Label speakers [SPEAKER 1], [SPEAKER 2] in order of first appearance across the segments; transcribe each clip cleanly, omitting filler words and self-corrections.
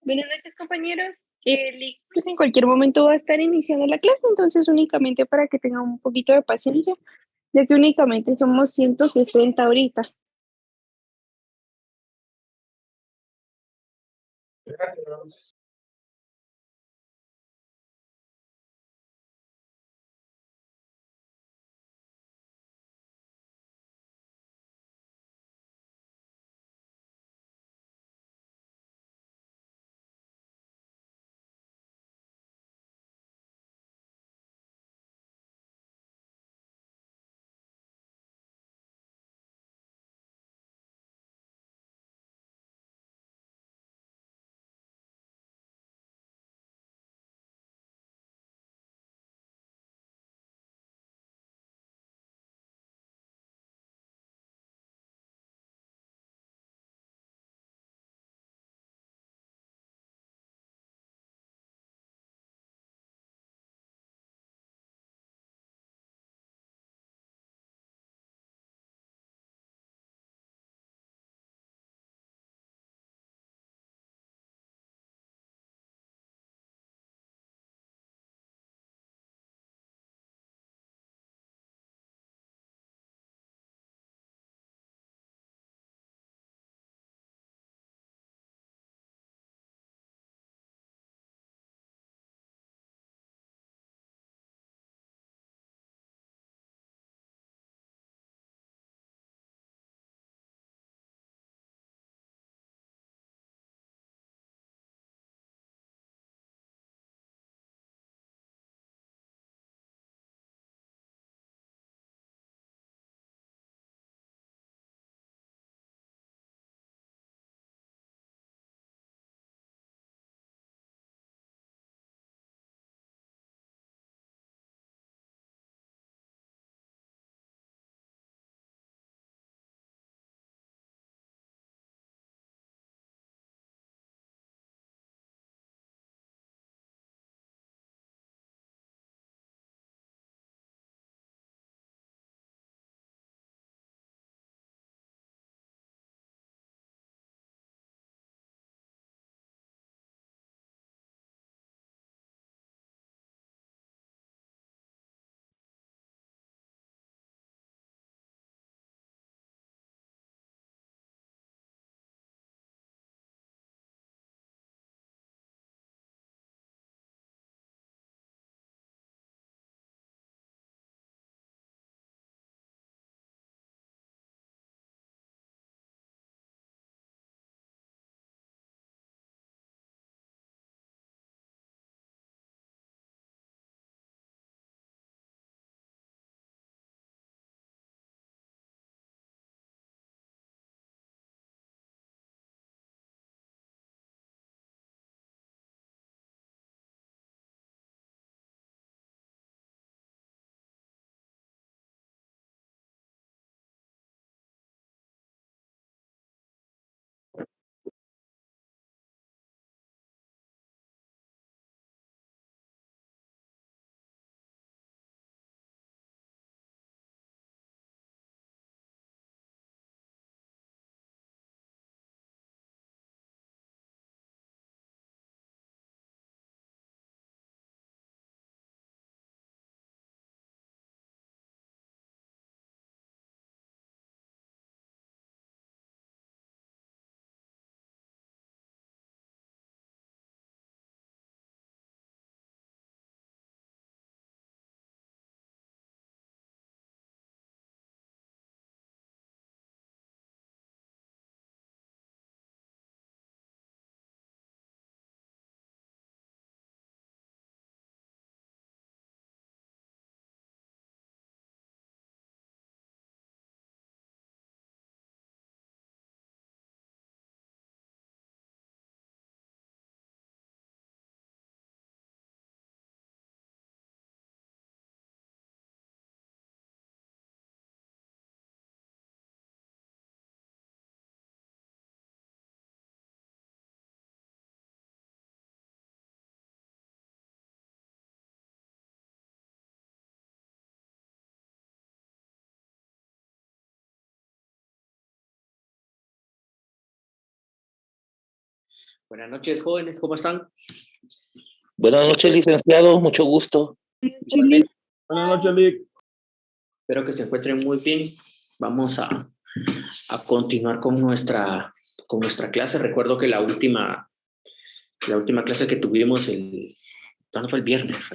[SPEAKER 1] Buenas noches, compañeros. Pues en cualquier momento va a estar iniciando la clase, entonces únicamente para que tengan un poquito de paciencia, ya que únicamente somos 160 ahorita.
[SPEAKER 2] Buenas noches, jóvenes, ¿cómo están?
[SPEAKER 3] Buenas noches, licenciado, mucho gusto.
[SPEAKER 1] Chile.
[SPEAKER 4] Buenas noches, Lick.
[SPEAKER 2] Espero que se encuentren muy bien. Vamos a continuar con nuestra clase. Recuerdo que la última clase que tuvimos ¿cuándo fue? El viernes.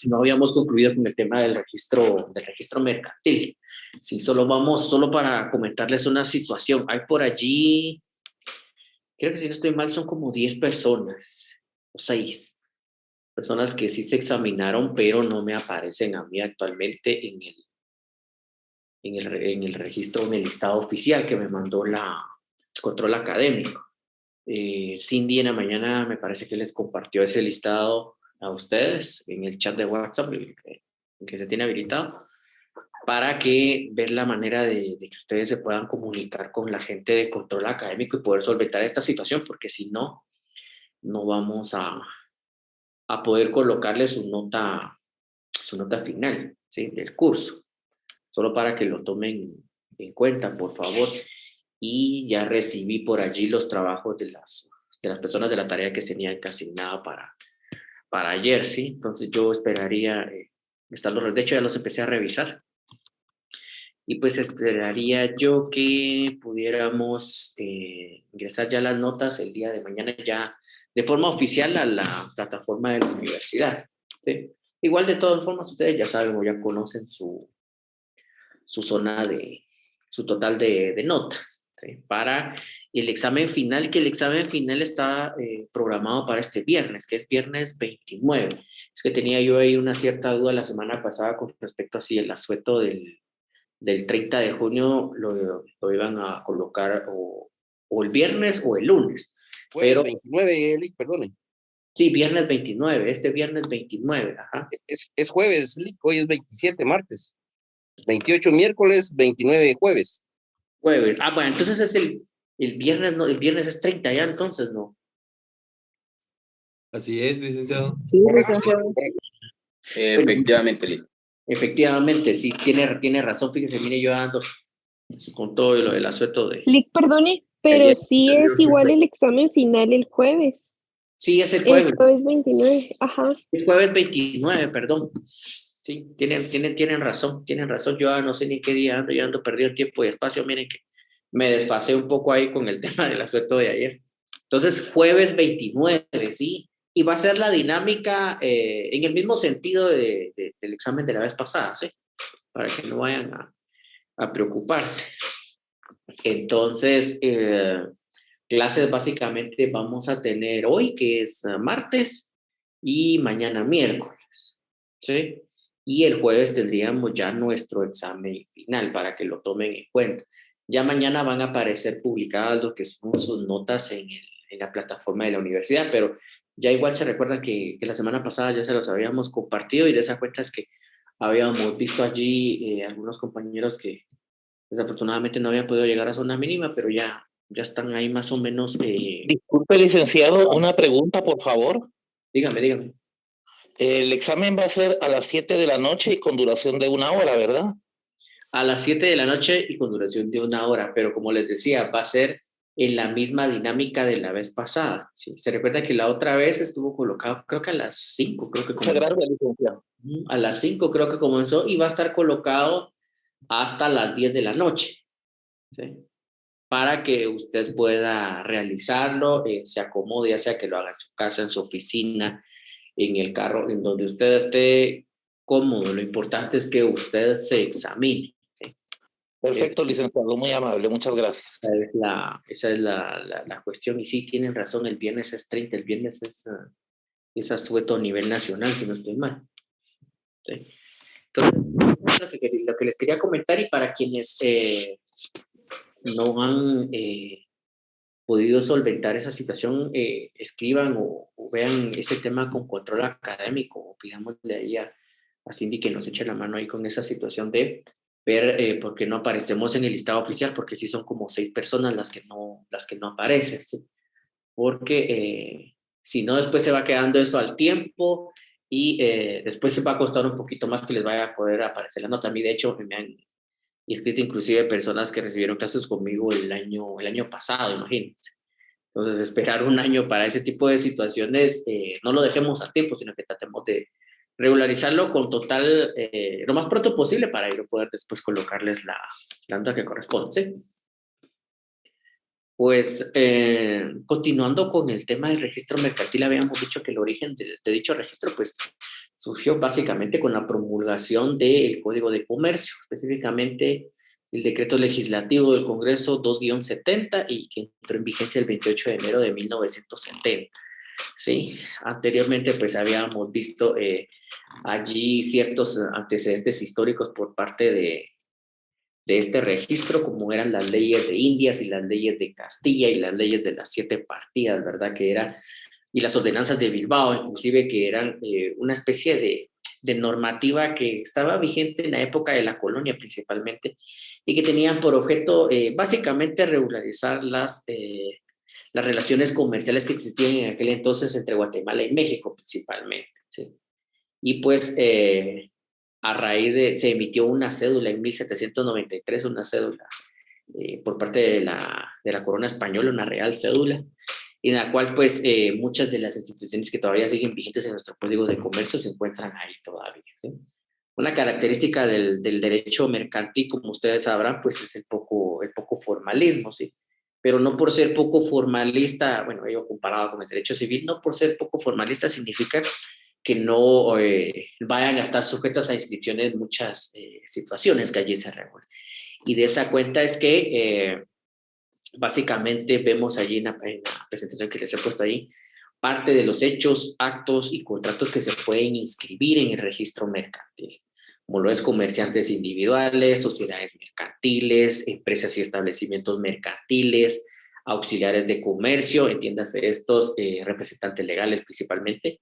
[SPEAKER 2] No habíamos concluido con el tema del registro mercantil. Sí, solo para comentarles una situación. Hay por allí, creo que si no estoy mal, son como 10 personas o 6 personas que sí se examinaron, pero no me aparecen a mí actualmente en el registro, en el listado oficial que me mandó la control académico. Cindy en la mañana me parece que les compartió ese listado a ustedes en el chat de WhatsApp, el que se tiene habilitado, para que ver la manera de que ustedes se puedan comunicar con la gente de control académico y poder solventar esta situación, porque si no, no vamos a poder colocarle su nota final, ¿sí? Del curso. Solo para que lo tomen en cuenta, por favor. Y ya recibí por allí los trabajos de las personas de la tarea que tenían asignada para ayer, ¿sí? Entonces yo esperaría de hecho ya los empecé a revisar. Y pues esperaría yo que pudiéramos ingresar ya las notas el día de mañana ya de forma oficial a la plataforma de la universidad, ¿sí? Igual de todas formas ustedes ya saben o ya conocen su total de notas, ¿sí? Para el examen final, que el examen final está programado para este viernes, que es viernes 29. Es que tenía yo ahí una cierta duda la semana pasada con respecto a si el asueto del 30 de junio lo iban a colocar o el viernes o el lunes.
[SPEAKER 3] Fue
[SPEAKER 2] Pero,
[SPEAKER 3] el 29, Lick, perdone.
[SPEAKER 2] sí, viernes 29, este viernes 29, ajá.
[SPEAKER 3] Es jueves, Lick, hoy es 27, martes. 28 miércoles, 29 jueves.
[SPEAKER 2] Jueves. Ah, bueno, entonces es el viernes, no, el viernes es 30 ya, entonces no.
[SPEAKER 4] Así es, licenciado.
[SPEAKER 1] Sí, licenciado.
[SPEAKER 3] Efectivamente, Lick.
[SPEAKER 2] Efectivamente, sí, tiene razón. Fíjese, mire, yo ando con todo lo del asueto de
[SPEAKER 1] Lick, perdone, pero
[SPEAKER 2] ayer.
[SPEAKER 1] sí es igual el examen final el jueves.
[SPEAKER 2] Sí, es el
[SPEAKER 1] El
[SPEAKER 2] jueves.
[SPEAKER 1] jueves 29, ajá.
[SPEAKER 2] El jueves 29, perdón. Sí, tienen razón, tienen razón. Yo no sé ni qué día ando, yo ando perdido tiempo y espacio. Miren que me desfasé un poco ahí con el tema del asueto de ayer. Entonces, jueves 29, ¿sí? Y va a ser la dinámica en el mismo sentido del examen de la vez pasada, ¿sí? Para que no vayan a preocuparse. Entonces, clases básicamente vamos a tener hoy, que es martes, y mañana miércoles, ¿sí? Y el jueves tendríamos ya nuestro examen final para que lo tomen en cuenta. Ya mañana van a aparecer publicadas lo que son sus notas en la plataforma de la universidad, pero ya igual se recuerdan que la semana pasada ya se los habíamos compartido y de esa cuenta es que habíamos visto allí algunos compañeros que desafortunadamente no habían podido llegar a zona mínima, pero ya están ahí más o menos.
[SPEAKER 3] Disculpe, licenciado, una pregunta, por favor.
[SPEAKER 2] Dígame.
[SPEAKER 3] El examen va a ser a las 7 de la noche y con duración de 1 hora, ¿verdad?
[SPEAKER 2] A las 7 de la noche y con duración de 1 hora, pero como les decía, va a ser en la misma dinámica de la vez pasada, ¿sí? Se recuerda que la otra vez estuvo colocado, creo que a las 5, creo que
[SPEAKER 3] Muchas
[SPEAKER 2] comenzó.
[SPEAKER 3] gracias, licenciado.
[SPEAKER 2] A las 5 creo que comenzó y va a estar colocado hasta las 10 de la noche, ¿sí? Para que usted pueda realizarlo, se acomode, ya sea que lo haga en su casa, en su oficina, en el carro, en donde usted esté cómodo. Lo importante es que usted se examine, ¿sí?
[SPEAKER 3] Perfecto, licenciado, muy amable, muchas gracias.
[SPEAKER 2] Esa es la cuestión. Y sí, tienen razón, el viernes es 30, el viernes es asueto a nivel nacional, si no estoy mal, ¿sí? Entonces, lo que les quería comentar, y para quienes no han podido solventar esa situación, escriban o vean ese tema con control académico, o pidámosle ahí a Cindy que nos eche la mano ahí con esa situación de ver por qué no aparecemos en el listado oficial, porque sí son como 6 personas las que no aparecen, ¿sí? Porque si no, después se va quedando eso al tiempo y después se va a costar un poquito más que les vaya a poder aparecer la nota. A mí, de hecho, me han inscrito inclusive personas que recibieron clases conmigo el año pasado, imagínense. Entonces, esperar un año para ese tipo de situaciones, no lo dejemos a tiempo, sino que tratemos de regularizarlo con total, lo más pronto posible para yo poder después colocarles la nota que corresponde, ¿sí? Pues, continuando con el tema del registro mercantil, habíamos dicho que el origen de dicho registro, pues, surgió básicamente con la promulgación del Código de Comercio, específicamente el decreto legislativo del Congreso 2-70 y que entró en vigencia el 28 de enero de 1970. Sí, anteriormente pues habíamos visto allí ciertos antecedentes históricos por parte de este registro, como eran las leyes de Indias y las leyes de Castilla y las leyes de las 7 partidas, ¿verdad? Que era, y las ordenanzas de Bilbao, inclusive, que eran una especie de normativa que estaba vigente en la época de la colonia principalmente, y que tenían por objeto básicamente regularizar las relaciones comerciales que existían en aquel entonces entre Guatemala y México principalmente, ¿sí? Y pues a raíz se emitió una cédula en 1793, una cédula por parte de la corona española, una real cédula, en la cual pues muchas de las instituciones que todavía siguen vigentes en nuestro Código de Comercio se encuentran ahí todavía, ¿sí? Una característica del derecho mercantil, como ustedes sabrán, pues es el poco formalismo, ¿sí? Pero no por ser poco formalista, bueno, yo comparado con el derecho civil, no por ser poco formalista significa que no vayan a estar sujetas a inscripciones muchas situaciones que allí se regulan. Y de esa cuenta es que básicamente vemos allí en la presentación que les he puesto ahí, parte de los hechos, actos y contratos que se pueden inscribir en el registro mercantil, como lo es comerciantes individuales, sociedades mercantiles, empresas y establecimientos mercantiles, auxiliares de comercio, entiéndase estos representantes legales principalmente,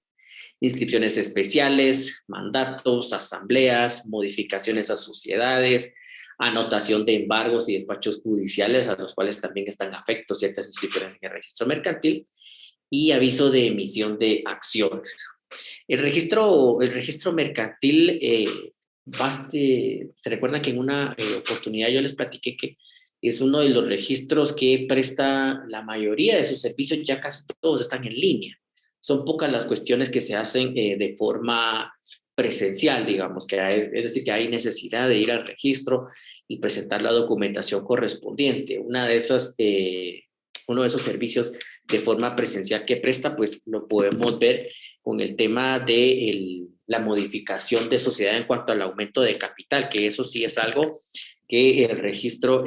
[SPEAKER 2] inscripciones especiales, mandatos, asambleas, modificaciones a sociedades, anotación de embargos y despachos judiciales a los cuales también están afectos ciertas inscripciones en el registro mercantil y aviso de emisión de acciones. El registro mercantil, se recuerda que en una oportunidad yo les platiqué que es uno de los registros que presta la mayoría de sus servicios, ya casi todos están en línea. Son pocas las cuestiones que se hacen de forma presencial, digamos, es decir, que hay necesidad de ir al registro y presentar la documentación correspondiente. Uno de esos servicios de forma presencial que presta, pues lo podemos ver con el tema de la modificación de sociedad en cuanto al aumento de capital, que eso sí es algo que el registro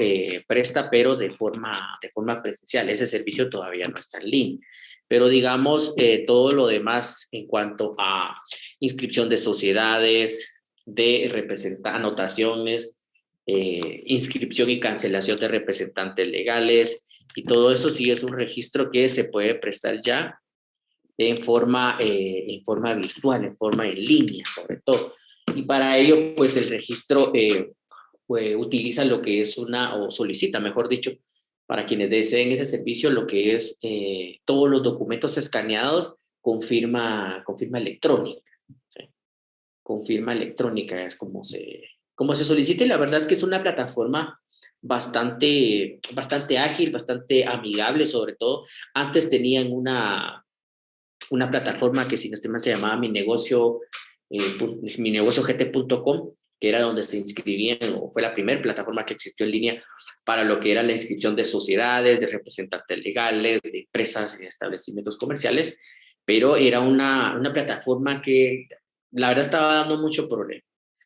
[SPEAKER 2] presta, pero de forma presencial. Ese servicio todavía no está en línea. Pero digamos, todo lo demás en cuanto a inscripción de sociedades, de anotaciones, inscripción y cancelación de representantes legales, y todo eso sí es un registro que se puede prestar ya en forma virtual, en forma en línea sobre todo. Y para ello, pues el registro pues, utiliza lo que es o solicita, mejor dicho, para quienes deseen ese servicio, lo que es todos los documentos escaneados con firma electrónica, ¿sí? Con firma electrónica es como se solicita, y la verdad es que es una plataforma bastante ágil, bastante amigable, sobre todo. Antes tenían una plataforma que, si no estoy mal, se llamaba minegociogт.com, que era donde se inscribían, o fue la primera plataforma que existió en línea para lo que era la inscripción de sociedades, de representantes legales, de empresas y establecimientos comerciales, pero era una plataforma que la verdad estaba dando mucho problema,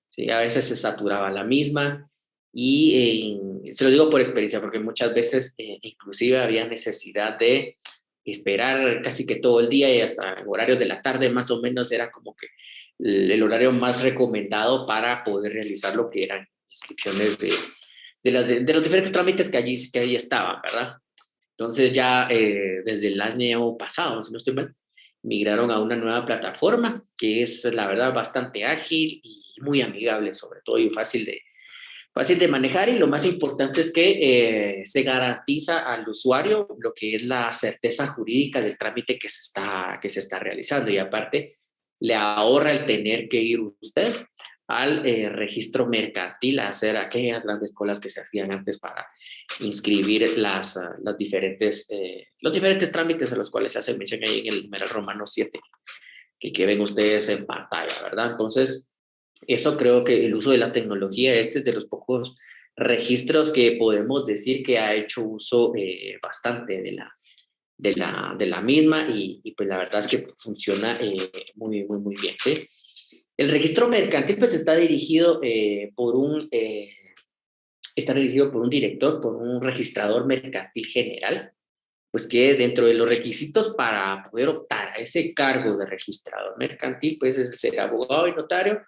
[SPEAKER 2] ¿sí? A veces se saturaba la misma, y se lo digo por experiencia, porque muchas veces inclusive había necesidad de esperar casi que todo el día, y hasta horarios de la tarde más o menos era como que el horario más recomendado para poder realizar lo que eran inscripciones de los diferentes trámites que allí estaban, ¿verdad? Entonces ya desde el año pasado, si no estoy mal, migraron a una nueva plataforma que es, la verdad, bastante ágil y muy amigable, sobre todo, y fácil de manejar, y lo más importante es que se garantiza al usuario lo que es la certeza jurídica del trámite que se está realizando, y aparte le ahorra el tener que ir usted al registro mercantil, a hacer aquellas grandes colas que se hacían antes para inscribir los diferentes trámites a los cuales se hace mención ahí en el numeral romano 7, que ven ustedes en pantalla, ¿verdad? Entonces, eso creo que el uso de la tecnología, este es de los pocos registros que podemos decir que ha hecho uso bastante de la misma y pues la verdad es que funciona muy, muy, muy bien, ¿sí? El registro mercantil pues está dirigido por un director, por un registrador mercantil general, pues que dentro de los requisitos para poder optar a ese cargo de registrador mercantil, pues es ser abogado y notario,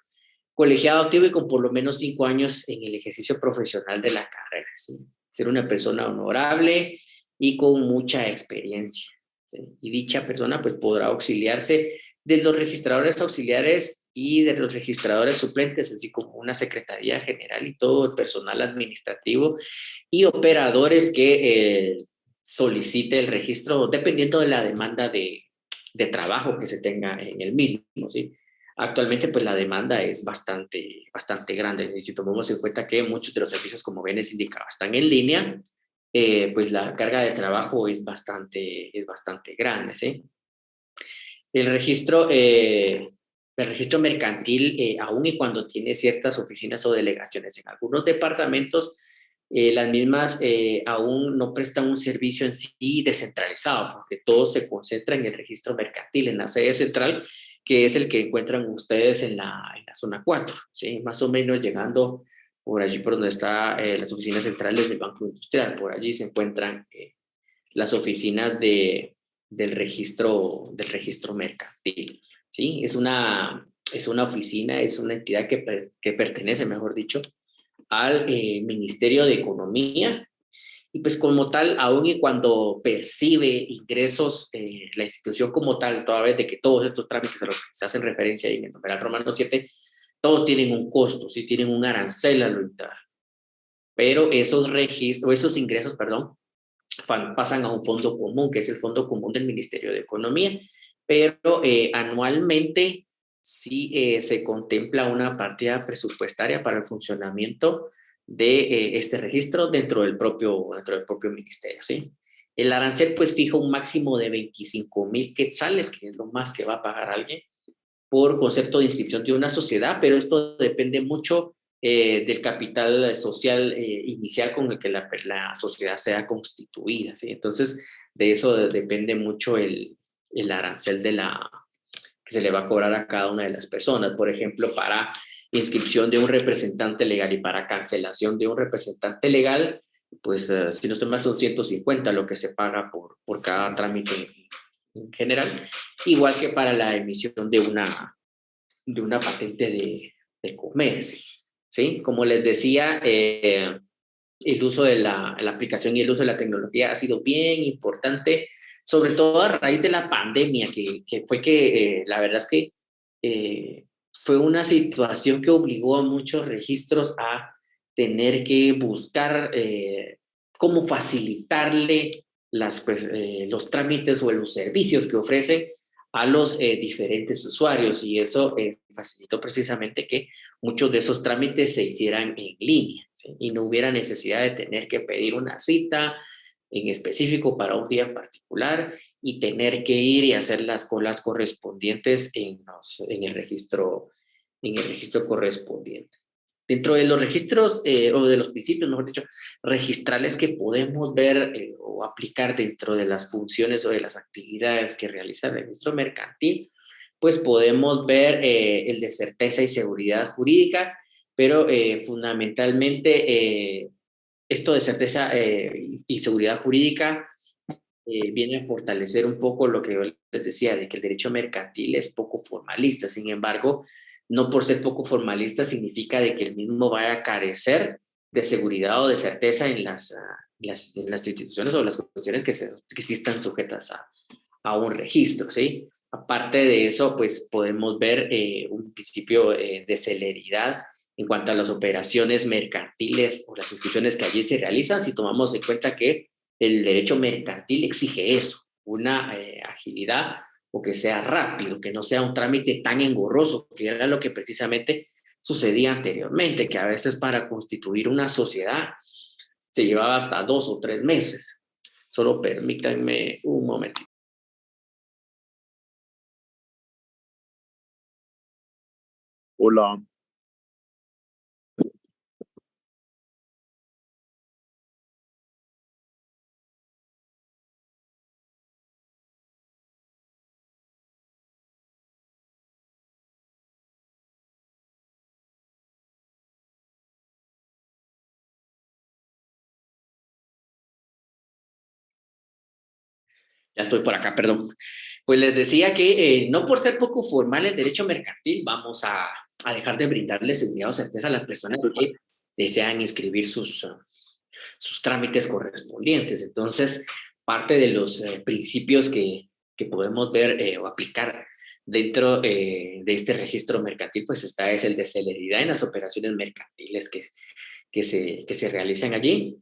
[SPEAKER 2] colegiado activo y con por lo menos 5 años en el ejercicio profesional de la carrera, ¿sí? Ser una persona honorable y con mucha experiencia, ¿sí? Y dicha persona pues podrá auxiliarse de los registradores auxiliares y de los registradores suplentes, así como una secretaría general y todo el personal administrativo y operadores que solicite el registro dependiendo de la demanda de trabajo que se tenga en el mismo, ¿sí? Actualmente, pues la demanda es bastante, bastante grande. Y si tomamos en cuenta que muchos de los servicios, como bien les indicaba, están en línea, pues la carga de trabajo es bastante grande, ¿sí? El registro mercantil, aun y cuando tiene ciertas oficinas o delegaciones en algunos departamentos, las mismas aún no prestan un servicio en sí descentralizado, porque todo se concentra en el registro mercantil, en la sede central, que es el que encuentran ustedes en la zona 4, ¿sí? Más o menos llegando por allí por donde están las oficinas centrales del Banco Industrial. Por allí se encuentran las oficinas del registro mercantil, ¿sí? Es una oficina, es una entidad que pertenece, mejor dicho, al Ministerio de Economía, y pues como tal, aún y cuando percibe ingresos, la institución como tal, toda vez de que todos estos trámites a los que se hacen referencia ahí en el numeral romano 7, todos tienen un costo, ¿sí? Tienen un arancel a lo entrar, pero esos ingresos, perdón, pasan a un fondo común, que es el fondo común del Ministerio de Economía, pero anualmente sí se contempla una partida presupuestaria para el funcionamiento de este registro dentro del propio ministerio, ¿sí? El arancel pues fija un máximo de 25,000 quetzales, que es lo más que va a pagar alguien por concepto de inscripción de una sociedad, pero esto depende mucho del capital social inicial con el que la sociedad sea constituida, ¿sí? Entonces, de eso depende mucho el arancel que se le va a cobrar a cada una de las personas. Por ejemplo, para inscripción de un representante legal y para cancelación de un representante legal, pues si no estoy mal son 150 lo que se paga por cada trámite en general, igual que para la emisión de una patente de comercio, ¿sí? Como les decía, el uso de la aplicación y el uso de la tecnología ha sido bien importante, sobre todo a raíz de la pandemia, que fue que la verdad es que fue una situación que obligó a muchos registros a tener que buscar cómo facilitarle los trámites o los servicios que ofrecen a los diferentes usuarios, y eso facilitó precisamente que muchos de esos trámites se hicieran en línea, ¿sí? Y no hubiera necesidad de tener que pedir una cita en específico para un día en particular y tener que ir y hacer las colas correspondientes en el registro correspondiente. Dentro de los registros o de los principios, mejor dicho, registrales que podemos ver o aplicar dentro de las funciones o de las actividades que realiza el registro mercantil, pues podemos ver el de certeza y seguridad jurídica, pero fundamentalmente esto de certeza y seguridad jurídica viene a fortalecer un poco lo que yo les decía, de que el derecho mercantil es poco formalista. Sin embargo, no por ser poco formalista significa de que el mismo vaya a carecer de seguridad o de certeza en las instituciones o las cuestiones que sí están sujetas a un registro, ¿sí? Aparte de eso, pues podemos ver un principio de celeridad en cuanto a las operaciones mercantiles o las inscripciones que allí se realizan, si tomamos en cuenta que el derecho mercantil exige eso, una agilidad o que sea rápido, que no sea un trámite tan engorroso, que era lo que precisamente sucedía anteriormente, que a veces para constituir una sociedad se llevaba hasta 2 o 3 meses. Solo permítanme un momento.
[SPEAKER 4] Hola.
[SPEAKER 2] Ya estoy por acá, perdón. Pues les decía que no por ser poco formal el derecho mercantil, vamos a dejar de brindarle seguridad o certeza a las personas que desean inscribir sus trámites correspondientes. Entonces, parte de los principios que podemos ver o aplicar dentro de este registro mercantil, pues es el de celeridad en las operaciones mercantiles que se realizan allí.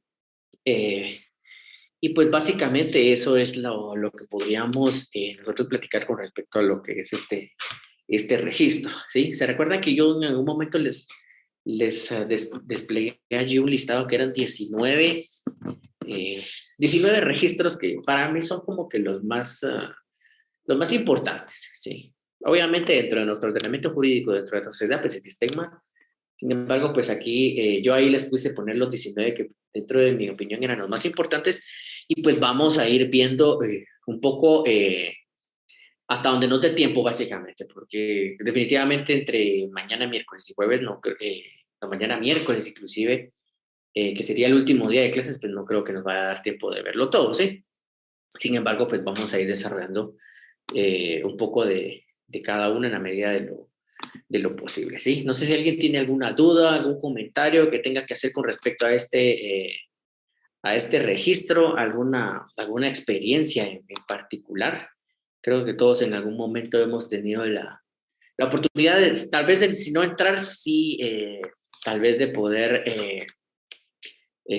[SPEAKER 2] Y pues básicamente eso es lo que podríamos nosotros platicar con respecto a lo que es este registro, ¿sí? ¿Se recuerdan que yo en algún momento desplegué allí un listado que eran 19 registros que para mí son como que los más importantes, ¿sí? Obviamente dentro de nuestro ordenamiento jurídico, dentro de nuestra sociedad, pues existen más. Sin embargo, pues aquí yo ahí les puse poner los 19 que dentro de mi opinión eran los más importantes y pues vamos a ir viendo un poco hasta donde nos dé tiempo básicamente, porque definitivamente entre mañana miércoles y jueves, no, mañana miércoles inclusive, que sería el último día de clases, pues no creo que nos vaya a dar tiempo de verlo todo, ¿sí? Sin embargo, pues vamos a ir desarrollando un poco de cada uno en la medida de lo posible, ¿sí? No sé si alguien tiene alguna duda, algún comentario que tenga que hacer con respecto a este registro, alguna experiencia en particular. Creo que todos en algún momento hemos tenido la oportunidad de, tal vez, si no entrar, sí, tal vez de poder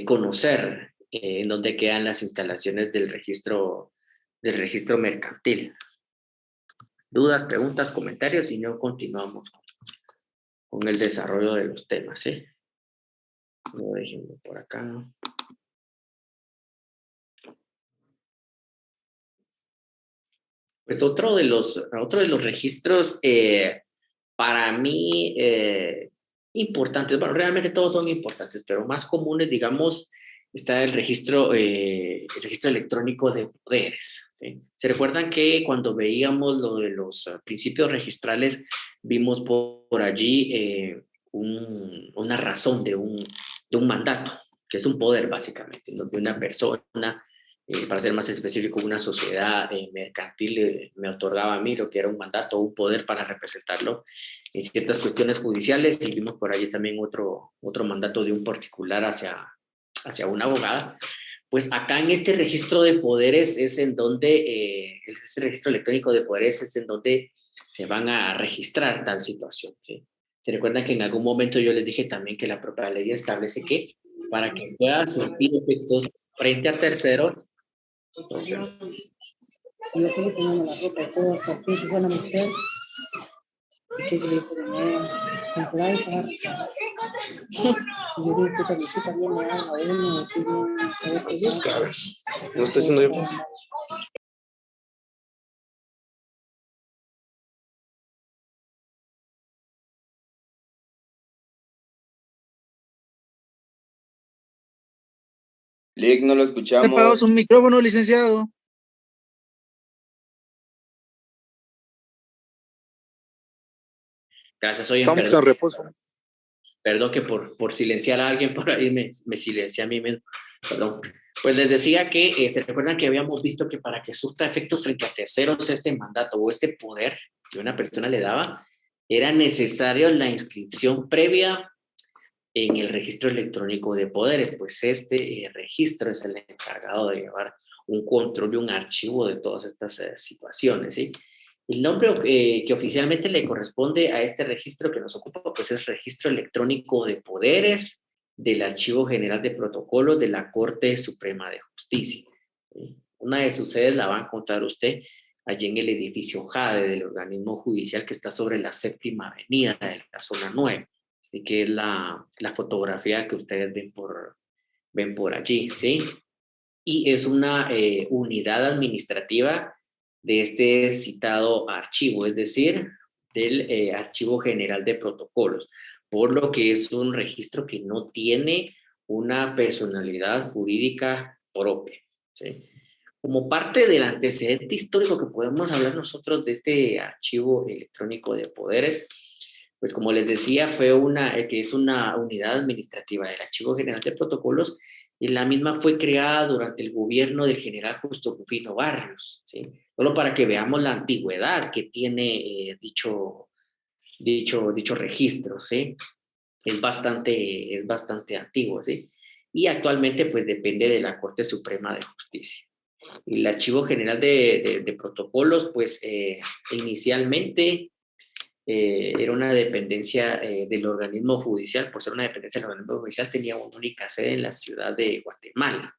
[SPEAKER 2] conocer en dónde quedan las instalaciones del registro mercantil. Dudas, preguntas, comentarios, y no continuamos con el desarrollo de los temas, ¿sí? No, déjenme por acá. Pues otro de los registros para mí importantes, bueno, realmente todos son importantes, pero más comunes, digamos, está el registro electrónico de poderes, ¿sí? ¿Se recuerdan que cuando veíamos lo de los principios registrales, vimos por allí una razón de un mandato, que es un poder básicamente, donde una persona, para ser más específico, una sociedad mercantil me otorgaba a mí lo que era un mandato o un poder para representarlo en ciertas cuestiones judiciales, y vimos por allí también otro mandato de un particular hacia una abogada. Pues acá en este registro de poderes es en donde, este registro electrónico de poderes es en donde se van a registrar tal situación, ¿sí? Se recuerdan que en algún momento yo les dije también que la propia ley establece que para que pueda surtir efectos frente a terceros,
[SPEAKER 5] Yo solo tengo la ropa y todo hasta aquí, se van a meter. Y que le ponen comprar y pagar. Y yo digo que también me haga uno,
[SPEAKER 3] No estoy haciendo yo, pues.
[SPEAKER 6] Lick, no lo
[SPEAKER 7] ¿Te apagó
[SPEAKER 6] escuchamos.
[SPEAKER 7] su micrófono, licenciado?
[SPEAKER 2] gracias, oye,
[SPEAKER 4] Estamos en reposo.
[SPEAKER 2] perdón que por silenciar a alguien por ahí me silencié a mí mismo, perdón. Pues les decía que se recuerdan que habíamos visto que para que surta efectos frente a terceros este mandato o este poder que una persona le daba, era necesario la inscripción previa en el registro electrónico de poderes, pues este registro es el encargado de llevar un control y un archivo de todas estas situaciones, ¿sí? El nombre que oficialmente le corresponde a este registro que nos ocupa, pues es Registro Electrónico de Poderes del Archivo General de Protocolos de la Corte Suprema de Justicia, ¿sí? Una de sus sedes la va a encontrar usted allí en el edificio JADE del organismo judicial que está sobre la 7ª avenida de la zona 9. ¿sí? Que es la fotografía que ustedes ven por allí, ¿sí? Y es una unidad administrativa de este citado archivo, es decir, del Archivo General de Protocolos, por lo que es un registro que no tiene una personalidad jurídica propia, ¿sí? Como parte del antecedente histórico que podemos hablar nosotros de este archivo electrónico de poderes, pues como les decía, que es una unidad administrativa del Archivo General de Protocolos, y la misma fue creada durante el gobierno del general Justo Rufino Barrios, ¿sí? Solo para que veamos la antigüedad que tiene dicho registro, ¿sí? Es bastante antiguo, ¿sí? Y actualmente pues depende de la Corte Suprema de Justicia. El Archivo General de Protocolos, pues inicialmente era una dependencia del organismo judicial. Por ser una dependencia del organismo judicial, tenía una única sede en la ciudad de Guatemala,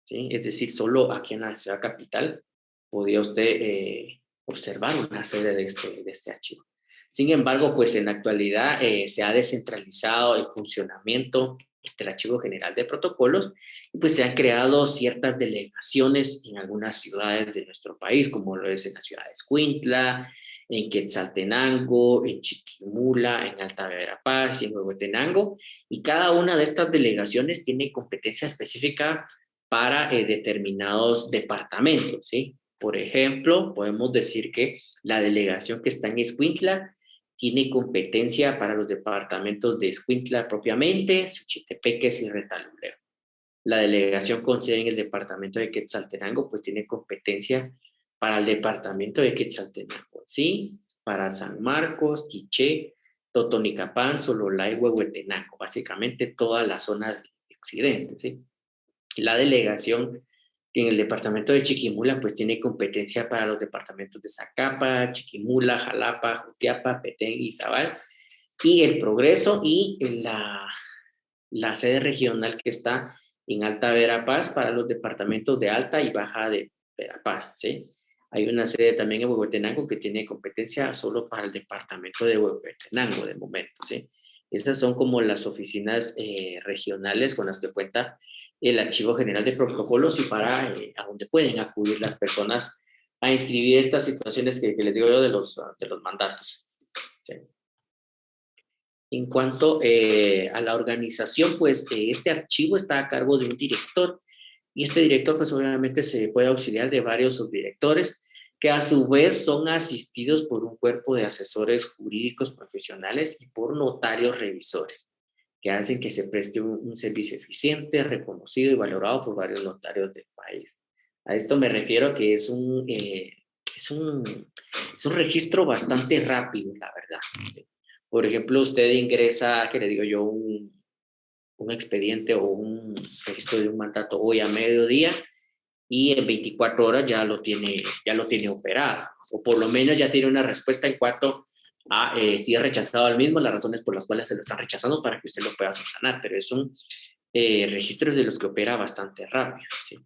[SPEAKER 2] ¿sí? Es decir, solo aquí en la ciudad capital podía usted observar una sede de este archivo. Sin embargo, pues en la actualidad se ha descentralizado el funcionamiento del Archivo General de Protocolos, y pues se han creado ciertas delegaciones en algunas ciudades de nuestro país, como lo es en la ciudad de Escuintla, en Quetzaltenango, en Chiquimula, en Alta Verapaz y en Huehuetenango, y cada una de estas delegaciones tiene competencia específica para determinados departamentos, ¿sí? Por ejemplo, podemos decir que la delegación que está en Escuintla tiene competencia para los departamentos de Escuintla propiamente, Suchitepeques y Retaluleu. La delegación con sede en el departamento de Quetzaltenango pues tiene competencia para el departamento de Quetzaltenango, ¿sí? Para San Marcos, Quiché, Totonicapán, Sololá y Huehuetenango, básicamente todas las zonas de occidente, ¿sí? La delegación en el departamento de Chiquimula pues tiene competencia para los departamentos de Zacapa, Chiquimula, Jalapa, Jutiapa, Petén y Izabal, y el Progreso, y la sede regional que está en Alta Verapaz para los departamentos de Alta y Baja de Verapaz, ¿sí? Hay una sede también en Huehuetenango que tiene competencia solo para el departamento de Huehuetenango de momento, ¿sí? Estas son como las oficinas regionales con las que cuenta el Archivo General de Protocolos, y para a donde pueden acudir las personas a inscribir estas situaciones que les digo yo de los mandatos, ¿sí? En cuanto a la organización, pues este archivo está a cargo de un director, y este director pues obviamente se puede auxiliar de varios subdirectores, que a su vez son asistidos por un cuerpo de asesores jurídicos profesionales y por notarios revisores, que hacen que se preste un servicio eficiente, reconocido y valorado por varios notarios del país. A esto me refiero que es un registro bastante rápido, la verdad. Por ejemplo, usted ingresa, que le digo yo, un expediente o un registro de un mandato hoy a mediodía, y en 24 horas ya lo tiene operado, o por lo menos ya tiene una respuesta en cuanto a si es rechazado el mismo, las razones por las cuales se lo están rechazando, para que usted lo pueda subsanar. Pero es un registro de los que opera bastante rápido, ¿sí?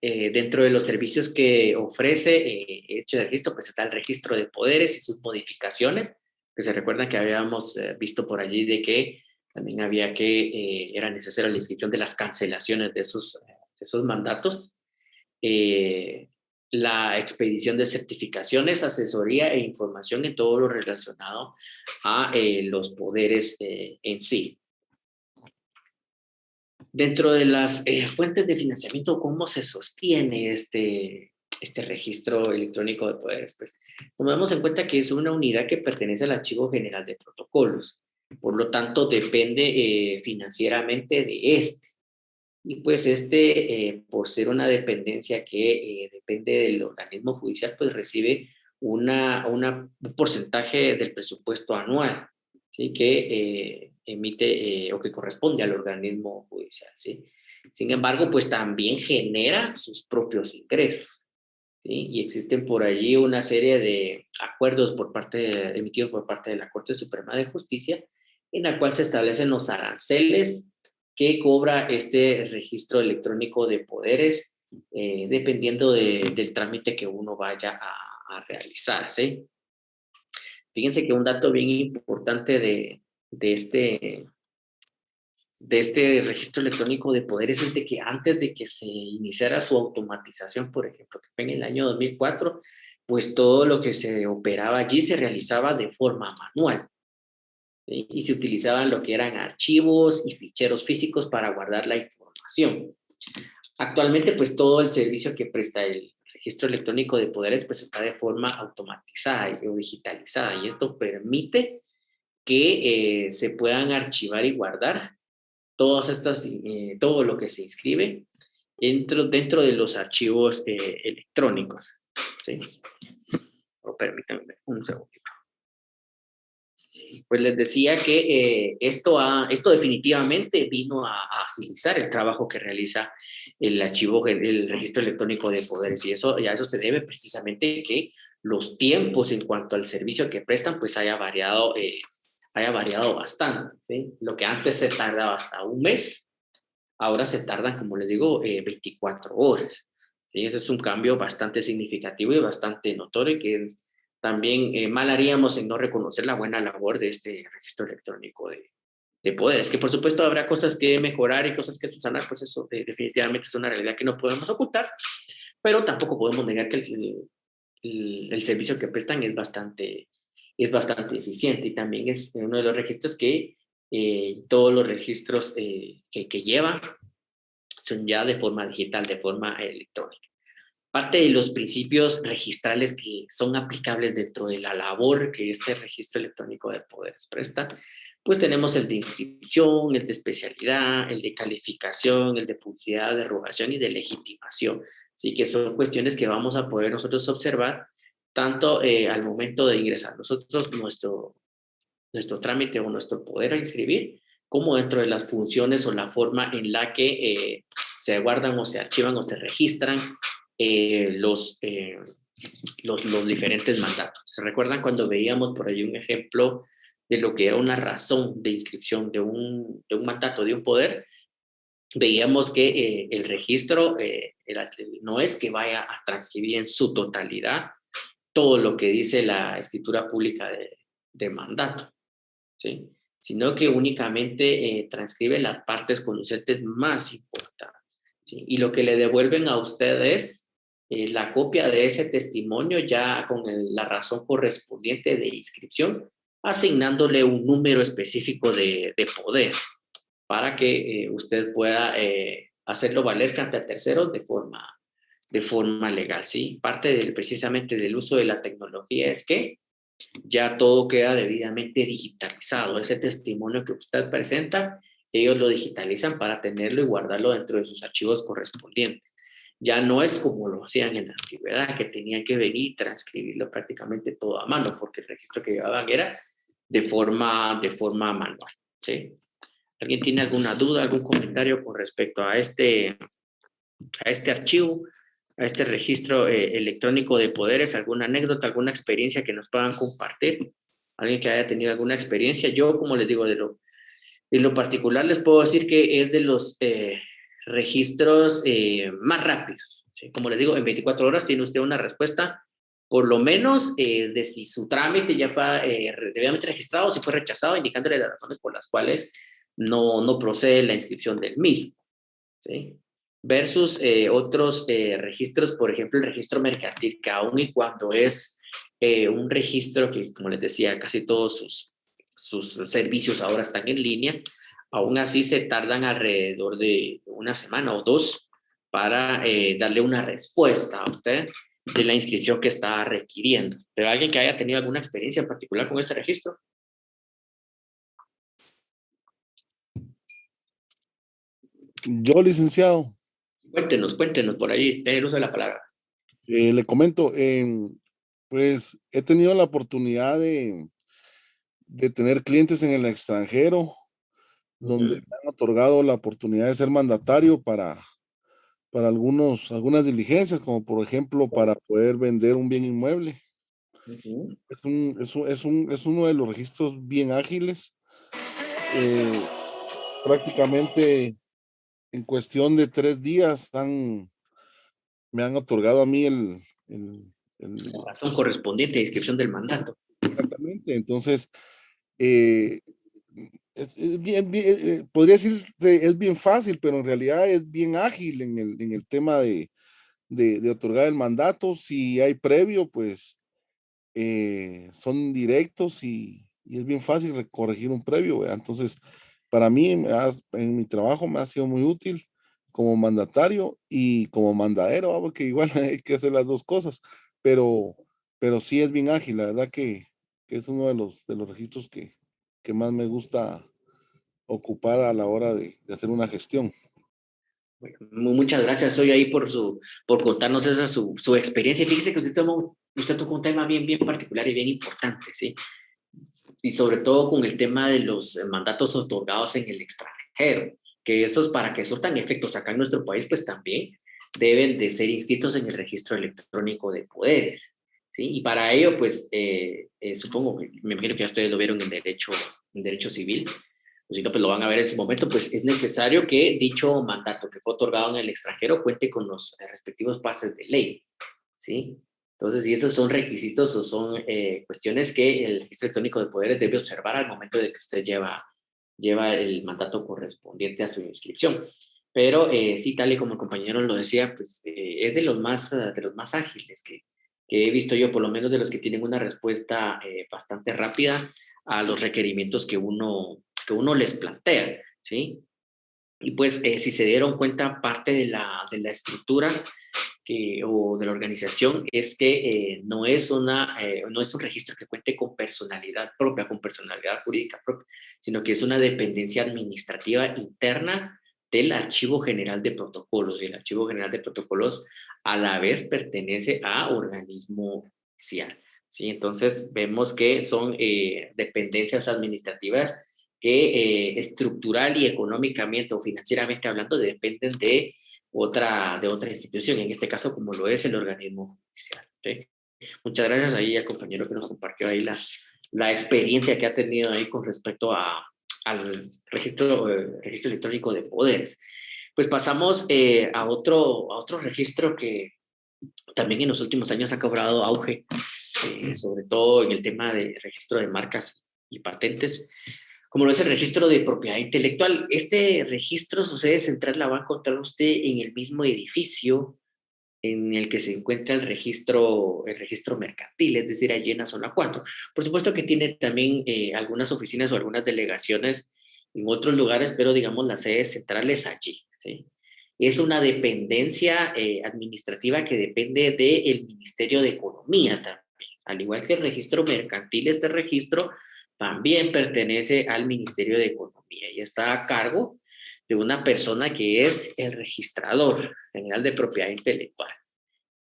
[SPEAKER 2] Dentro de los servicios que ofrece este registro, pues está el registro de poderes y sus modificaciones, que se recuerdan que habíamos visto por allí de que también era necesaria la inscripción de las cancelaciones de esos mandatos, la expedición de certificaciones, asesoría e información en todo lo relacionado a los poderes en sí. Dentro de las fuentes de financiamiento, ¿cómo se sostiene este registro electrónico de poderes? Pues tomamos en cuenta que es una unidad que pertenece al Archivo General de Protocolos, por lo tanto depende financieramente de este. Y pues por ser una dependencia que depende del organismo judicial, pues recibe un porcentaje del presupuesto anual, ¿sí? Que emite o que corresponde al organismo judicial, ¿sí? Sin embargo, pues también genera sus propios ingresos, ¿sí? Y existen por allí una serie de acuerdos emitidos por parte de la Corte Suprema de Justicia, en la cual se establecen los aranceles que cobra este registro electrónico de poderes, dependiendo del trámite que uno vaya a realizar, ¿sí? Fíjense que un dato bien importante de este registro electrónico de poderes es de que antes de que se iniciara su automatización, por ejemplo, que fue en el año 2004, pues todo lo que se operaba allí se realizaba de forma manual, ¿sí? Y se utilizaban lo que eran archivos y ficheros físicos para guardar la información. Actualmente, pues todo el servicio que presta el registro electrónico de poderes, pues está de forma automatizada o digitalizada, y esto permite que se puedan archivar y guardar todo lo que se inscribe dentro de los archivos electrónicos, ¿sí? O permítanme un segundito. Pues les decía que esto definitivamente vino a agilizar el trabajo que realiza el registro electrónico de poderes, y a eso se debe precisamente que los tiempos en cuanto al servicio que prestan pues haya variado bastante, ¿sí? Lo que antes se tardaba hasta un mes, ahora se tardan, como les digo, 24 horas. ¿Sí? Ese es un cambio bastante significativo y bastante notorio, que también mal haríamos en no reconocer la buena labor de este registro electrónico de poderes, que por supuesto habrá cosas que mejorar y cosas que subsanar, pues eso definitivamente es una realidad que no podemos ocultar, pero tampoco podemos negar que el servicio que prestan es bastante eficiente, y también es uno de los registros que todos los registros que lleva son ya de forma digital, de forma electrónica. Parte de los principios registrales que son aplicables dentro de la labor que este registro electrónico de poderes presta, pues tenemos el de inscripción, el de especialidad, el de calificación, el de publicidad, de derogación y de legitimación. Así que son cuestiones que vamos a poder nosotros observar tanto al momento de ingresar nosotros nuestro trámite o nuestro poder a inscribir, como dentro de las funciones o la forma en la que se guardan o se archivan o se registran los diferentes mandatos. ¿Se recuerdan cuando veíamos por ahí un ejemplo de lo que era una razón de inscripción de un mandato, de un poder? Veíamos que el registro no es que vaya a transcribir en su totalidad todo lo que dice la escritura pública de mandato, ¿sí? Sino que únicamente transcribe las partes conducentes más importantes, ¿sí? Y lo que le devuelven a ustedes la copia de ese testimonio ya con la razón correspondiente de inscripción, asignándole un número específico de poder para que usted pueda hacerlo valer frente a terceros de forma legal, ¿sí? Parte precisamente del uso de la tecnología es que ya todo queda debidamente digitalizado. Ese testimonio que usted presenta, ellos lo digitalizan para tenerlo y guardarlo dentro de sus archivos correspondientes. Ya no es como lo hacían en la antigüedad, que tenían que venir y transcribirlo prácticamente todo a mano, porque el registro que llevaban era de forma manual, ¿sí? ¿Alguien tiene alguna duda, algún comentario con respecto a este archivo, a este registro electrónico de poderes? ¿Alguna anécdota, alguna experiencia que nos puedan compartir? ¿Alguien que haya tenido alguna experiencia? Yo, como les digo, de lo particular les puedo decir que es de los registros más rápidos, ¿sí? Como les digo, en 24 horas tiene usted una respuesta, por lo menos de si su trámite ya fue debidamente registrado, si fue rechazado, indicándole las razones por las cuales no procede la inscripción del mismo, ¿sí? Versus otros registros, por ejemplo, el registro mercantil, que aun y cuando es un registro que, como les decía, casi todos sus servicios ahora están en línea, aún así se tardan alrededor de una semana o dos para darle una respuesta a usted de la inscripción que está requiriendo. ¿Pero alguien que haya tenido alguna experiencia en particular con este registro?
[SPEAKER 6] Yo, licenciado,
[SPEAKER 2] Cuéntenos por ahí, ten el uso de la palabra.
[SPEAKER 6] le comento, pues he tenido la oportunidad de tener clientes en el extranjero, donde me han otorgado la oportunidad de ser mandatario para algunas diligencias, como por ejemplo para poder vender un bien inmueble. Es uno de los registros bien ágiles. Prácticamente en cuestión de 3 días me han otorgado a mí
[SPEAKER 2] La razón correspondiente de inscripción del mandato.
[SPEAKER 6] Exactamente. Entonces, eh, podría decir que es bien fácil, pero en realidad es bien ágil en el tema de otorgar el mandato. Si hay previo, pues son directos y es bien fácil corregir un previo, ¿verdad? Entonces, para mí, en mi trabajo me ha sido muy útil como mandatario y como mandadero, ¿va? Porque igual hay que hacer las dos cosas, pero, pero sí es bien ágil, la verdad que es uno de los registros que más me gusta ocupar a la hora de hacer una gestión.
[SPEAKER 2] Bueno, muchas gracias hoy ahí por contarnos esa su experiencia. Fíjese que usted tocó un tema bien particular y bien importante, ¿sí? Y sobre todo con el tema de los mandatos otorgados en el extranjero, que esos para que surtan efectos acá en nuestro país, pues también deben de ser inscritos en el registro electrónico de poderes, ¿sí? Y para ello, pues, supongo, me imagino que ya ustedes lo vieron en derecho civil, o si no, pues lo van a ver en su momento, pues es necesario que dicho mandato que fue otorgado en el extranjero cuente con los respectivos pases de ley, ¿sí? Entonces, si esos son requisitos o son cuestiones que el registro electrónico de poderes debe observar al momento de que usted lleva el mandato correspondiente a su inscripción. Pero sí, tal y como el compañero lo decía, pues es de los más ágiles que he visto yo, por lo menos de los que tienen una respuesta bastante rápida a los requerimientos que uno les plantea, ¿sí? Y pues si se dieron cuenta, parte de la estructura o de la organización es que no es un registro que cuente con personalidad propia, con personalidad jurídica propia, sino que es una dependencia administrativa interna del Archivo General de Protocolos. Y el Archivo General de Protocolos a la vez pertenece a organismo oficial, ¿sí? Entonces vemos que son dependencias administrativas que estructural y económicamente o financieramente hablando dependen de otra institución, en este caso como lo es el organismo judicial, ¿sí? Muchas gracias ahí al compañero que nos compartió ahí la experiencia que ha tenido ahí con respecto al registro electrónico de poderes. Pues pasamos a otro registro que también en los últimos años ha cobrado auge, sobre todo en el tema de registro de marcas y patentes, como lo es el registro de propiedad intelectual. Este registro, su sede central la va a encontrar usted en el mismo edificio en el que se encuentra el registro mercantil, es decir, allí en la zona 4. Por supuesto que tiene también algunas oficinas o algunas delegaciones en otros lugares, pero digamos la sede central es allí, ¿sí? Es una dependencia administrativa que depende del Ministerio de Economía también. Al igual que el registro mercantil, este registro también pertenece al Ministerio de Economía y está a cargo de una persona que es el registrador general de propiedad intelectual.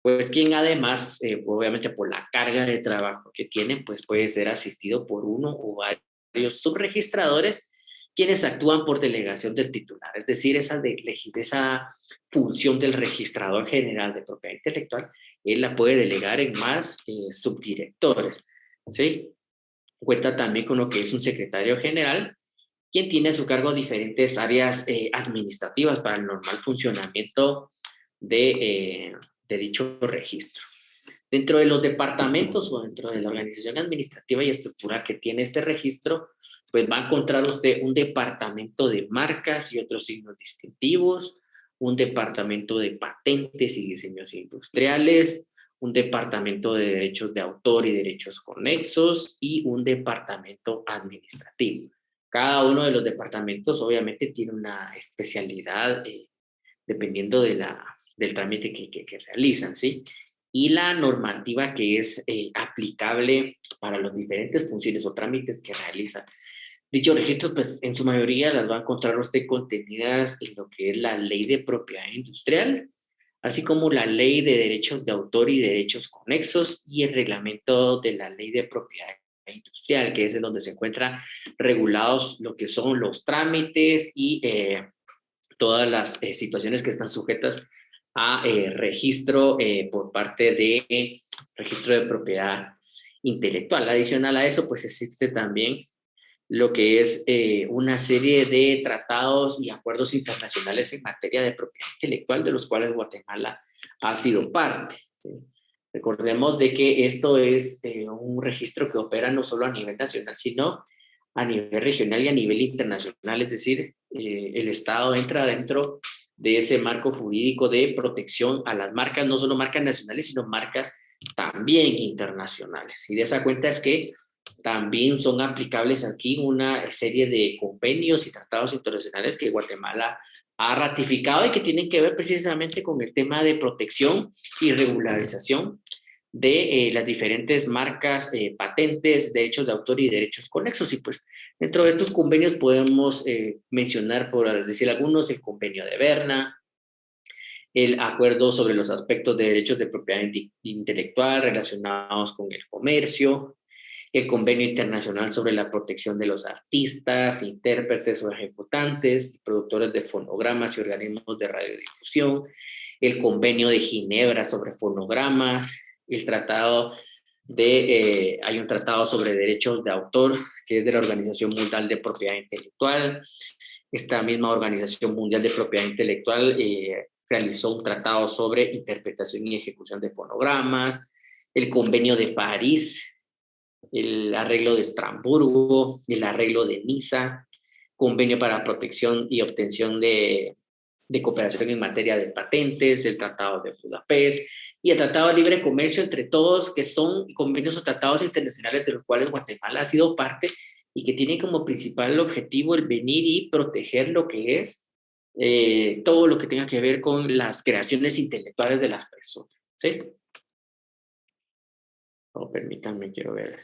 [SPEAKER 2] Pues quien además, obviamente por la carga de trabajo que tiene, pues puede ser asistido por uno o varios subregistradores, quienes actúan por delegación del titular. Es decir, esa función del registrador general de propiedad intelectual, él la puede delegar en más subdirectores, ¿sí? Cuenta también con lo que es un secretario general, quien tiene a su cargo diferentes áreas administrativas para el normal funcionamiento de dicho registro. Dentro de los departamentos o dentro de la organización administrativa y estructural que tiene este registro, pues va a encontrar usted un departamento de marcas y otros signos distintivos, un departamento de patentes y diseños industriales, un departamento de derechos de autor y derechos conexos y un departamento administrativo. Cada uno de los departamentos obviamente tiene una especialidad dependiendo del trámite que realizan, ¿sí? Y la normativa que es aplicable para las diferentes funciones o trámites que realizan. Dichos registros, pues en su mayoría las va a encontrar usted contenidas en lo que es la Ley de Propiedad Industrial, así como la Ley de Derechos de Autor y Derechos Conexos y el reglamento de la Ley de Propiedad Industrial, que es en donde se encuentran regulados lo que son los trámites y todas las situaciones que están sujetas a registro por parte de registro de propiedad intelectual. Adicional a eso, pues existe también lo que es una serie de tratados y acuerdos internacionales en materia de propiedad intelectual, de los cuales Guatemala ha sido parte, ¿sí? Recordemos de que esto es un registro que opera no solo a nivel nacional, sino a nivel regional y a nivel internacional, es decir, el Estado entra dentro de ese marco jurídico de protección a las marcas, no solo marcas nacionales, sino marcas también internacionales. Y de esa cuenta es que también son aplicables aquí una serie de convenios y tratados internacionales que Guatemala ha ratificado y que tienen que ver precisamente con el tema de protección y regularización de las diferentes marcas, patentes, derechos de autor y derechos conexos. Y pues dentro de estos convenios podemos mencionar, por decir algunos, el convenio de Berna, el acuerdo sobre los aspectos de derechos de propiedad intelectual relacionados con el comercio, el convenio internacional sobre la protección de los artistas, intérpretes o ejecutantes, productores de fonogramas y organismos de radiodifusión, el convenio de Ginebra sobre fonogramas, el tratado hay un tratado sobre derechos de autor que es de la Organización Mundial de Propiedad Intelectual. Esta misma Organización Mundial de Propiedad Intelectual realizó un tratado sobre interpretación y ejecución de fonogramas, el convenio de París, el arreglo de Estrasburgo, el arreglo de Niza, convenio para protección y obtención de cooperación en materia de patentes, el Tratado de Budapest y el Tratado de Libre Comercio, entre todos, que son convenios o tratados internacionales de los cuales Guatemala ha sido parte y que tienen como principal objetivo el venir y proteger lo que es todo lo que tenga que ver con las creaciones intelectuales de las personas. ¿Sí? Oh, permítanme, quiero ver.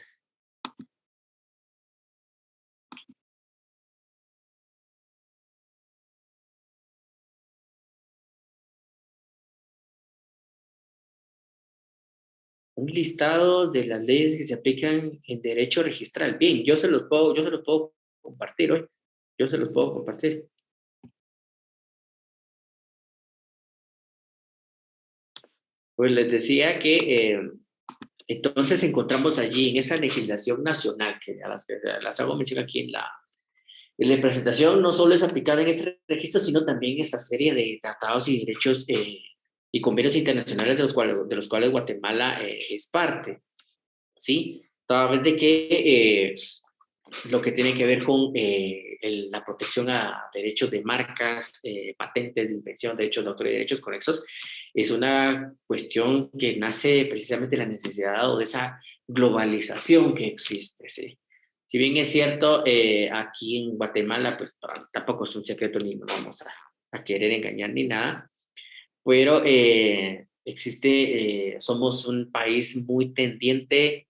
[SPEAKER 2] Un listado de las leyes que se aplican en derecho registral. Bien, yo se los puedo compartir hoy. Yo se los puedo compartir. Pues les decía que entonces encontramos allí en esa legislación nacional, que a las hago mención aquí en la presentación, no solo es aplicable en este registro, sino también esta serie de tratados y derechos y convenios internacionales de los cuales Guatemala es parte. ¿Sí? Toda vez de que lo que tiene que ver con la protección a derechos de marcas, patentes de invención, derechos de autor y derechos conexos, es una cuestión que nace precisamente de la necesidad o de esa globalización que existe, ¿sí? Si bien es cierto, aquí en Guatemala, pues tampoco es un secreto ni nos vamos a querer engañar ni nada, pero somos un país muy tendiente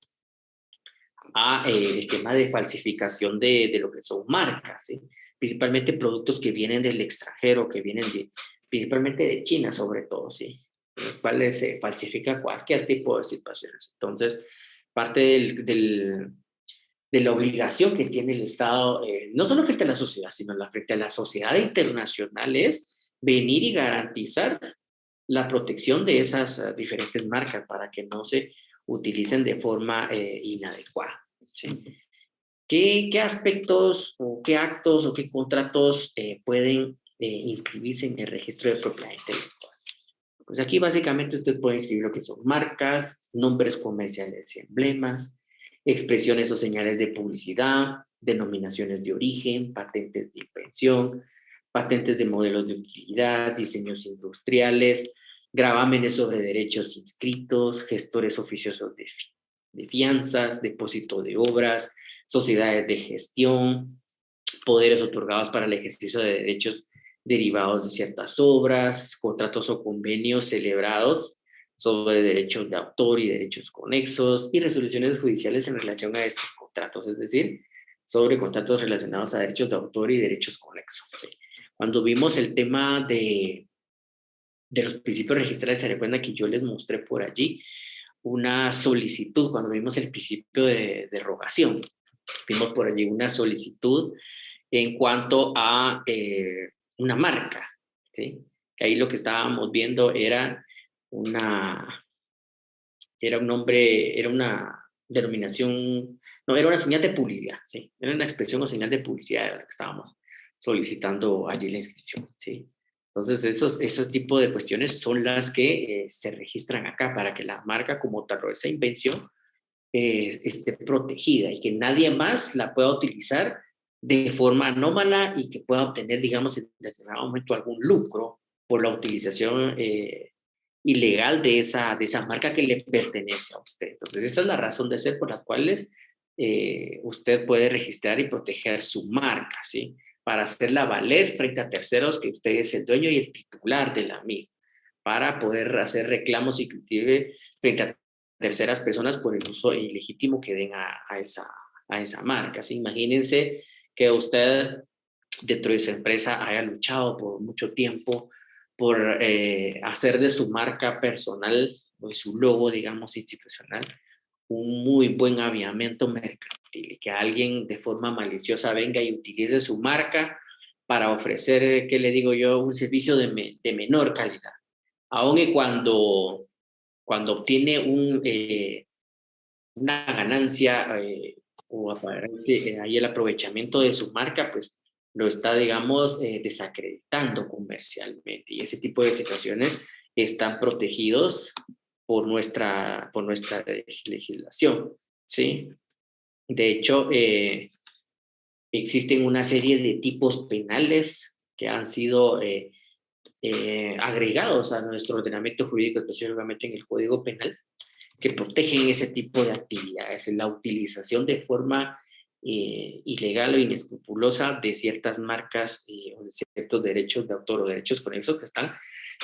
[SPEAKER 2] a el tema de falsificación de lo que son marcas, ¿sí? Principalmente productos que vienen del extranjero, que vienen principalmente de China sobre todo, ¿sí? En los cuales se falsifica cualquier tipo de situaciones. Entonces, parte de la obligación que tiene el Estado, no solo frente a la sociedad, sino frente a la sociedad internacional, es venir y garantizar la protección de esas diferentes marcas para que no se utilicen de forma inadecuada. ¿Sí? ¿Qué aspectos o qué actos o qué contratos pueden inscribirse en el registro de propiedad intelectual? Pues aquí básicamente usted puede inscribir lo que son marcas, nombres comerciales y emblemas, expresiones o señales de publicidad, denominaciones de origen, patentes de invención, patentes de modelos de utilidad, diseños industriales, gravámenes sobre derechos inscritos, gestores oficiosos de fianzas, depósito de obras, sociedades de gestión, poderes otorgados para el ejercicio de derechos derivados de ciertas obras, contratos o convenios celebrados sobre derechos de autor y derechos conexos y resoluciones judiciales en relación a estos contratos, es decir, sobre contratos relacionados a derechos de autor y derechos conexos. ¿Sí? Cuando vimos el tema de los principios registrales, se recuerda que yo les mostré por allí una solicitud, cuando vimos el principio de derogación, vimos por allí una solicitud en cuanto a una marca, ¿sí? Que ahí lo que estábamos viendo era un nombre, era una denominación, no, era una señal de publicidad, ¿sí? Era una expresión o señal de publicidad de lo que estábamos solicitando allí la inscripción, ¿sí? Entonces, esos tipos de cuestiones son las que se registran acá para que la marca como tal o esa invención esté protegida y que nadie más la pueda utilizar de forma anómala y que pueda obtener, digamos, en determinado momento algún lucro por la utilización ilegal de esa marca que le pertenece a usted. Entonces, esa es la razón de ser por las cuales usted puede registrar y proteger su marca, ¿sí? Para hacerla valer frente a terceros que usted es el dueño y el titular de la misma, para poder hacer reclamos inclusive frente a terceras personas por el uso ilegítimo que den a esa marca. ¿Sí? Imagínense que usted dentro de su empresa haya luchado por mucho tiempo por hacer de su marca personal o de su logo, digamos, institucional, un muy buen aviamiento mercantil y que alguien de forma maliciosa venga y utilice su marca para ofrecer, ¿qué le digo yo?, un servicio de menor calidad. Aun y cuando obtiene una ganancia o aparece ahí el aprovechamiento de su marca, pues lo está, digamos, desacreditando comercialmente. Y ese tipo de situaciones están protegidos por nuestra legislación, ¿sí? De hecho, existen una serie de tipos penales que han sido agregados a nuestro ordenamiento jurídico, específicamente en el Código Penal, que protegen ese tipo de actividades, la utilización de forma ilegal o inescrupulosa de ciertas marcas o de ciertos derechos de autor o derechos conexos que están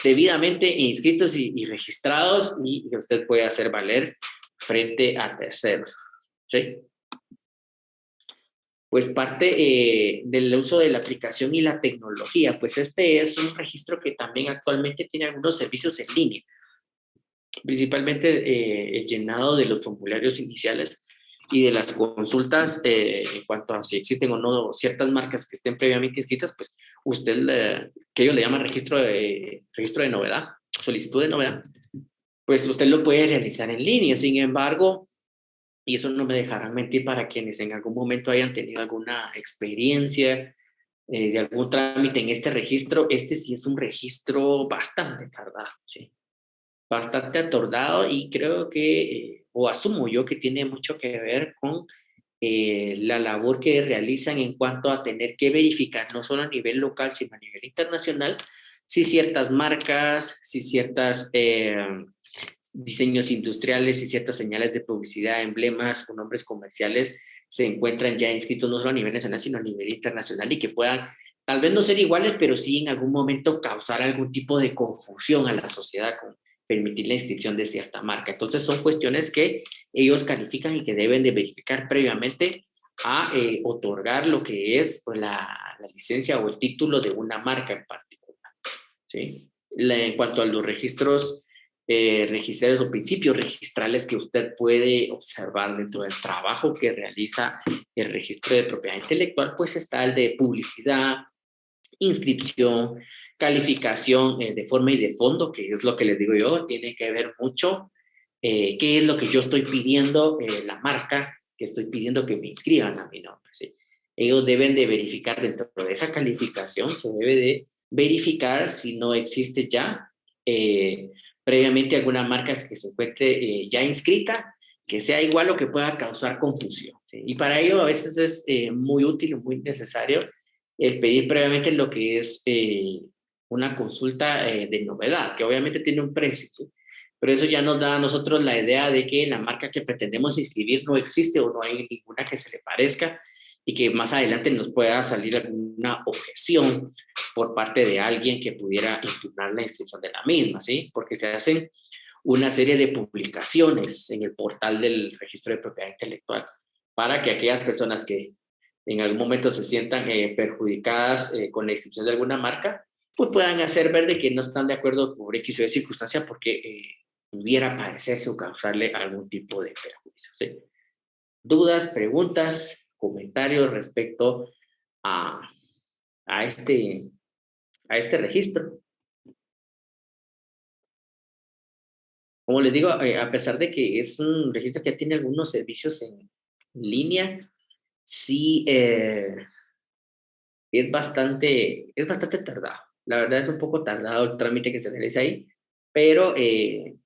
[SPEAKER 2] debidamente inscritos y registrados y que usted puede hacer valer frente a terceros. ¿Sí? Pues parte del uso de la aplicación y la tecnología, pues este es un registro que también actualmente tiene algunos servicios en línea, principalmente el llenado de los formularios iniciales y de las consultas en cuanto a si existen o no ciertas marcas que estén previamente inscritas, pues usted, que ellos le llaman registro de novedad, solicitud de novedad, pues usted lo puede realizar en línea. Sin embargo, y eso no me dejará mentir para quienes en algún momento hayan tenido alguna experiencia de algún trámite en este registro, este sí es un registro bastante tardado, ¿sí? Bastante atordado y creo que, o asumo yo que tiene mucho que ver con la labor que realizan en cuanto a tener que verificar, no solo a nivel local, sino a nivel internacional, si ciertas marcas, si ciertas diseños industriales y ciertas señales de publicidad, emblemas o nombres comerciales se encuentran ya inscritos no solo a nivel nacional, sino a nivel internacional y que puedan tal vez no ser iguales, pero sí en algún momento causar algún tipo de confusión a la sociedad con permitir la inscripción de cierta marca. Entonces son cuestiones que ellos califican y que deben de verificar previamente a otorgar lo que es pues, la licencia o el título de una marca en particular. ¿Sí? En cuanto a los registros registrales o principios registrales que usted puede observar dentro del trabajo que realiza el registro de propiedad intelectual, pues está el de publicidad, inscripción, calificación de forma y de fondo, que es lo que les digo yo, tiene que ver mucho qué es lo que yo estoy pidiendo, la marca que estoy pidiendo que me inscriban a mi nombre. ¿Sí? Ellos deben de verificar dentro de esa calificación, se debe de verificar si no existe ya previamente alguna marca que se encuentre ya inscrita, que sea igual o que pueda causar confusión. ¿Sí? Y para ello a veces es muy útil, muy necesario el pedir previamente lo que es una consulta de novedad, que obviamente tiene un precio, ¿sí? Pero eso ya nos da a nosotros la idea de que la marca que pretendemos inscribir no existe o no hay ninguna que se le parezca y que más adelante nos pueda salir alguna objeción por parte de alguien que pudiera impugnar la inscripción de la misma, ¿sí? Porque se hacen una serie de publicaciones en el portal del registro de propiedad intelectual para que aquellas personas que en algún momento se sientan perjudicadas con la inscripción de alguna marca, pues puedan hacer ver de que no están de acuerdo por X o Y circunstancia porque pudiera parecerse o causarle algún tipo de perjuicio. ¿Sí? ¿Dudas, preguntas, comentarios respecto a este registro? Como les digo, a pesar de que es un registro que tiene algunos servicios en línea, sí es bastante tardado. La verdad es un poco tardado el trámite que se realiza ahí, pero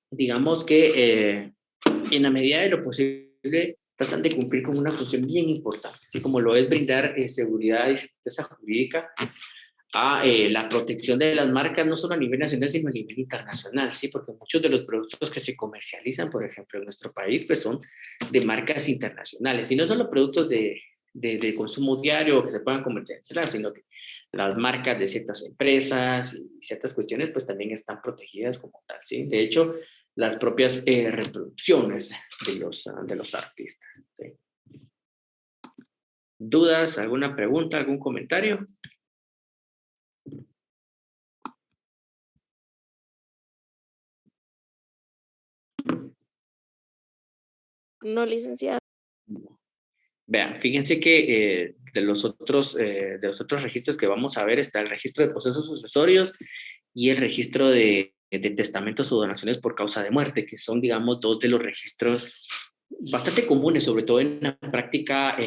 [SPEAKER 2] digamos que en la medida de lo posible tratan de cumplir con una función bien importante, así como lo es brindar seguridad y certeza jurídica a la protección de las marcas, no solo a nivel nacional, sino a nivel internacional, ¿sí? Porque muchos de los productos que se comercializan, por ejemplo, en nuestro país, pues son de marcas internacionales, y no solo productos de consumo diario que se puedan comercializar, sino que las marcas de ciertas empresas y ciertas cuestiones, pues también están protegidas como tal, ¿sí? De hecho, las propias reproducciones de los artistas, ¿sí? ¿Dudas? ¿Alguna pregunta? ¿Algún comentario?
[SPEAKER 7] No, licenciado.
[SPEAKER 2] Vean, fíjense que de los otros registros que vamos a ver está el registro de procesos sucesorios y el registro de testamentos o donaciones por causa de muerte, que son, digamos, dos de los registros bastante comunes, sobre todo en la práctica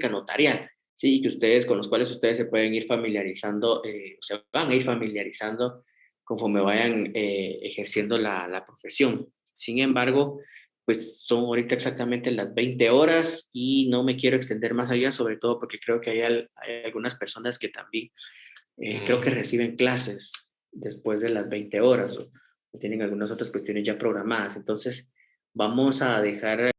[SPEAKER 2] notarial, ¿sí? Con los cuales ustedes se pueden ir familiarizando, o se van a ir familiarizando conforme vayan ejerciendo la profesión. Sin embargo, pues son ahorita exactamente las 20 horas y no me quiero extender más allá, sobre todo porque creo que hay algunas personas que también creo que reciben clases después de las 20 horas o tienen algunas otras cuestiones ya programadas. Entonces, vamos a dejar